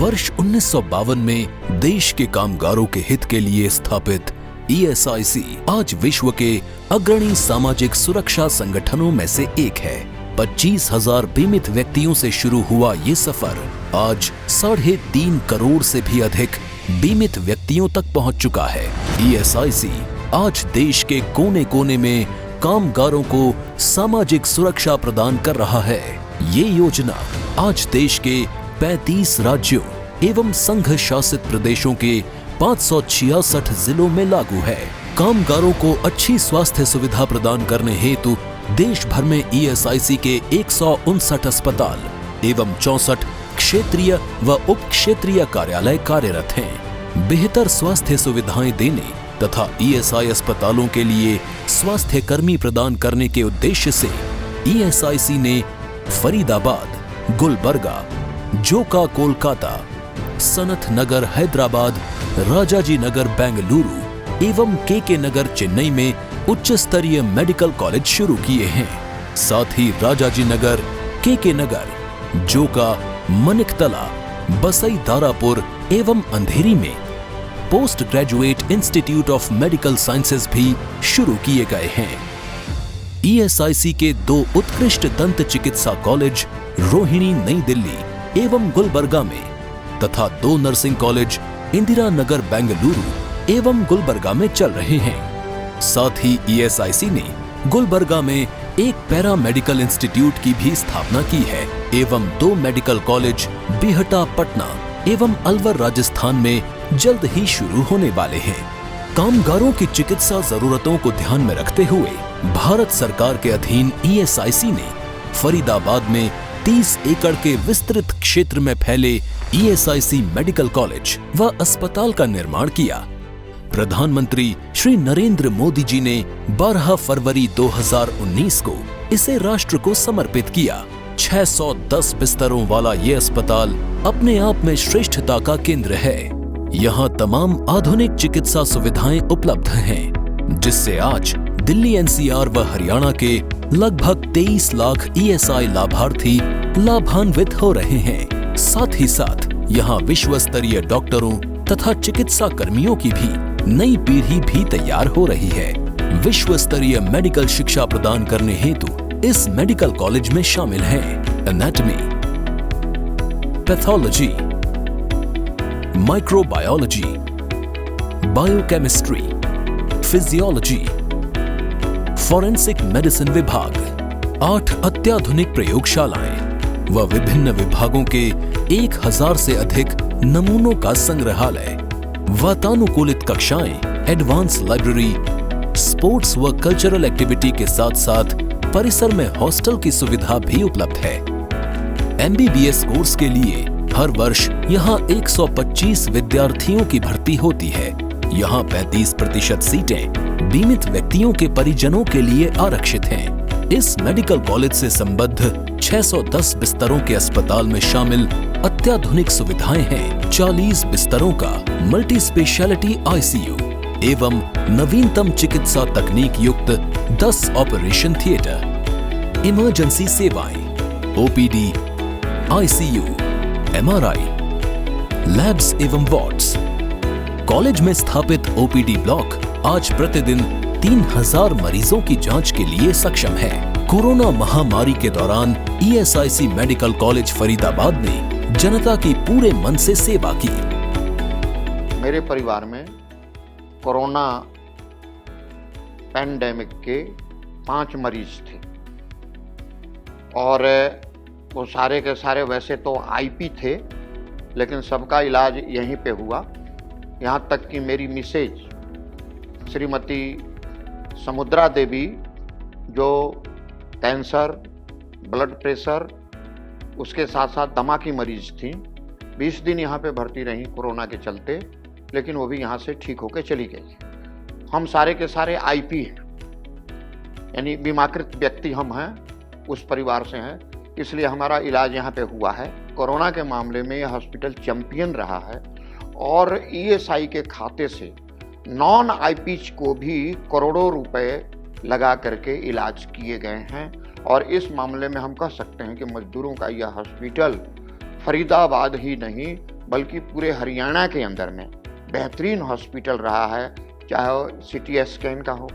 वर्ष 1952 में देश के कामगारों के हित के लिए स्थापित ESIC आज विश्व के अग्रणी सामाजिक सुरक्षा संगठनों में से एक है। 25,000 बीमित व्यक्तियों से शुरू हुआ ये सफर आज 3.5 करोड़ से भी अधिक बीमित व्यक्तियों तक पहुंच चुका है। ESIC आज देश के कोने कोने में कामगारों को सामाजिक सुरक्षा प्रदान कर रहा है। ये योजना आज देश के 35 राज्यों एवं संघ शासित प्रदेशों के 566 जिलों में लागू है। कामगारों को अच्छी स्वास्थ्य सुविधा प्रदान करने हेतु देश भर में ESIC के 159 अस्पताल एवं 64 क्षेत्रीय व उप क्षेत्रीय कार्यालय कार्यरत हैं। बेहतर स्वास्थ्य सुविधाएं देने तथा ESI अस्पतालों के लिए स्वास्थ्य कर्मी प्रदान करने के उद्देश्य से ESIC ने फरीदाबाद, गुलबर्गा, जोका कोलकाता, सनत नगर हैदराबाद, राजाजी नगर बेंगलुरु एवं KK नगर चेन्नई में उच्च स्तरीय मेडिकल कॉलेज शुरू किए हैं। साथ ही राजाजी नगर, KK नगर, जोका, मनिकतला, बसई दारापुर एवं अंधेरी में post graduate institute of medical sciences भी शुरू किए गए हैं। ESIC के 2 उत्कृष्ट दंत चिकित्सा कॉलेज रोहिणी नई दिल्ली एवं गुलबर्गा में तथा 2 नर्सिंग कॉलेज इंदिरा नगर बेंगलुरु एवं गुलबर्गा में चल रहे हैं। साथ ही ESIC ने गुलबर्गा में एक पैरा मेडिकल इंस्टीट्यूट की भी स्थापना की है एवं 2 मेडिकल कॉलेज बिहटा पटना एवं अलवर राजस्थान में जल्द ही शुरू होने वाले हैं। कामगारों की चिकित्सा जरूरतों को ध्यान में रखते हुए भारत सरकार के अधीन ESIC ने फरीदाबाद में 30 एकड़ के विस्तृत क्षेत्र में फैले ESIC मेडिकल कॉलेज व अस्पताल का निर्माण किया। प्रधानमंत्री श्री नरेंद्र मोदी जी ने 12 फरवरी 2019 को इसे राष्ट्र को समर्पित किया। 610 बिस्तरों वाला ये अस्पताल अपने आप में श्रेष्ठता का केंद्र है। यहाँ तमाम आधुनिक चिकित्सा सुविधाएं उपलब्ध हैं, जिससे आज दिल्ली NCR व हरियाणा के लगभग 23 लाख ESI लाभार्थी लाभान्वित हो रहे हैं। साथ ही साथ यहाँ विश्व स्तरीय डॉक्टरों तथा चिकित्सा कर्मियों की भी नई पीढ़ी भी तैयार हो रही है। विश्व स्तरीय मेडिकल शिक्षा प्रदान करने हेतु इस मेडिकल कॉलेज में शामिल हैं anatomy, pathology, microbiology, biochemistry, physiology, forensic medicine विभाग, 8 अत्याधुनिक प्रयोगशालाएं व विभिन्न विभागों के 1000 से अधिक नमूनों का संग्रहालय, वातानुकूलित कक्षाएं, एडवांस लाइब्रेरी, स्पोर्ट्स व कल्चरल एक्टिविटी के साथ साथ परिसर में हॉस्टल की सुविधा भी उपलब्ध है। MBBS कोर्स के लिए हर वर्ष यहाँ 125 विद्यार्थियों की भर्ती होती है। यहाँ 35% सीटें बीमित व्यक्तियों के परिजनों के लिए आरक्षित हैं। इस मेडिकल कॉलेज से संबद्ध 610 बिस्तरों के अस्पताल में शामिल अत्याधुनिक सुविधाएं हैं। 40 बिस्तरों का मल्टी स्पेशलिटी ICU एवं नवीनतम चिकित्सा तकनीक युक्त 10 ऑपरेशन थिएटर, इमरजेंसी सेवाएं, OPD, ICU, MRI, लैब्स एवं वार्ड्स। कॉलेज में स्थापित OPD ब्लॉक आज प्रतिदिन 3000 मरीजों की जांच के लिए सक्षम है। कोरोना महामारी के दौरान ESIC मेडिकल कॉलेज फरीदाबाद ने जनता की पूरे मन से सेवा की। मेरे परिवार में कोरोना पैंडेमिक के 5 मरीज थे और वो सारे के सारे वैसे तो IP थे, लेकिन सबका इलाज यहीं पे हुआ। यहाँ तक कि मेरी मिसेज श्रीमती समुद्रा देवी, जो कैंसर, ब्लड प्रेशर, उसके साथ साथ दमा की मरीज थी, 20 दिन यहाँ पे भर्ती रहीं कोरोना के चलते, लेकिन वो भी यहाँ से ठीक होकर चली गई। हम सारे के सारे IP हैं, यानी बीमाकृत व्यक्ति हम हैं, उस परिवार से हैं, इसलिए हमारा इलाज यहाँ पे हुआ है। कोरोना के मामले में यह हॉस्पिटल चैंपियन रहा है और ESI के खाते से नॉन IPs को भी करोड़ों रुपए लगा करके इलाज किए गए हैं। और इस मामले में हम कह सकते हैं कि मजदूरों का यह हॉस्पिटल फरीदाबाद ही नहीं बल्कि पूरे हरियाणा के अंदर में बेहतरीन हॉस्पिटल रहा है, चाहे वो CT स्कैन का हो,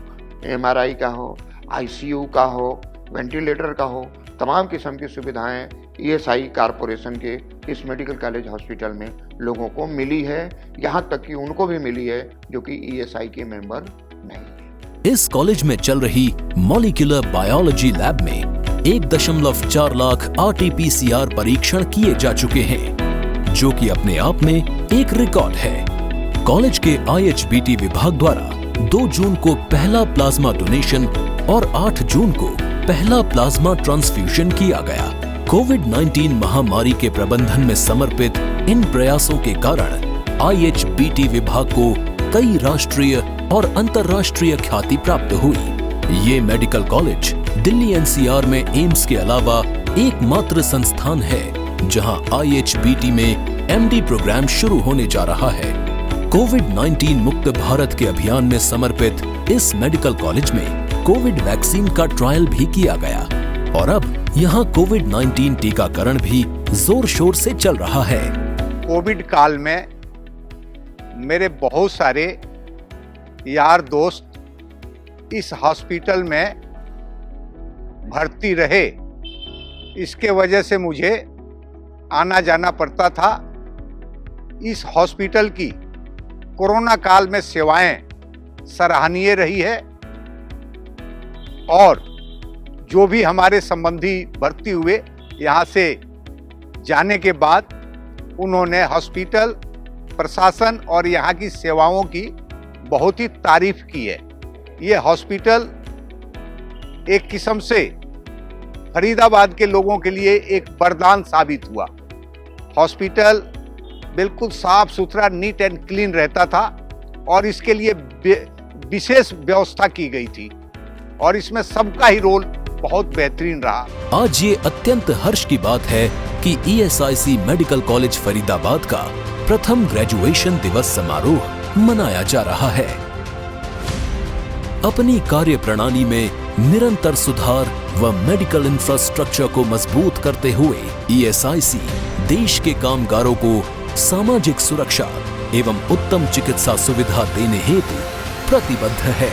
MRI का हो, ICU का हो, वेंटिलेटर का हो, तमाम किस्म की सुविधाएं ESI कॉरपोरेशन के इस मेडिकल कॉलेज हॉस्पिटल में लोगों को मिली है। यहाँ तक कि उनको भी मिली है जो कि ESI के मेंबर नहीं है। इस कॉलेज में चल रही मॉलिक्यूलर बायोलॉजी लैब में 1.4 लाख RT-PCR परीक्षण किए जा चुके हैं, जो कि अपने आप में एक रिकॉर्ड है। कॉलेज के IHBT विभाग द्वारा 2 जून को पहला प्लाज्मा डोनेशन और 8 जून को पहला प्लाज्मा ट्रांसफ्यूजन किया गया। कोविड-19 महामारी के प्रबंधन में समर्पित इन प्रयासों के कारण IHBT विभाग को कई राष्ट्रीय और अंतर्राष्ट्रीय ख्याति प्राप्त हुई। ये मेडिकल कॉलेज दिल्ली NCR में एम्स के अलावा एकमात्र संस्थान है जहां IHBT में MD प्रोग्राम शुरू होने जा रहा है। कोविड-19 मुक्त भारत के अभियान में समर्पित इस मेडिकल कॉलेज में कोविड वैक्सीन का ट्रायल भी किया गया और अब यहाँ कोविड-19 टीकाकरण भी जोर शोर से चल रहा है। कोविड काल में मेरे बहुत सारे यार दोस्त इस हॉस्पिटल में भर्ती रहे, इसके वजह से मुझे आना जाना पड़ता था। इस हॉस्पिटल की कोरोना काल में सेवाएं सराहनीय रही है और जो भी हमारे संबंधी भर्ती हुए यहाँ से जाने के बाद उन्होंने हॉस्पिटल प्रशासन और यहाँ की सेवाओं की बहुत ही तारीफ की है। ये हॉस्पिटल एक किस्म से फरीदाबाद के लोगों के लिए एक वरदान साबित हुआ। हॉस्पिटल बिल्कुल साफ सुथरा, नीट एंड क्लीन रहता था और इसके लिए विशेष व्यवस्था की गई थी और इसमें सबका ही रोल बहुत बेहतरीन रहा। आज ये अत्यंत हर्ष की बात है कि ESIC मेडिकल कॉलेज फरीदाबाद का प्रथम ग्रेजुएशन दिवस समारोह मनाया जा रहा है। अपनी कार्य प्रणाली में निरंतर सुधार व मेडिकल इंफ्रास्ट्रक्चर को मजबूत करते हुए ESIC देश के कामगारों को सामाजिक सुरक्षा एवं उत्तम चिकित्सा सुविधा देने हेतु प्रतिबद्ध है।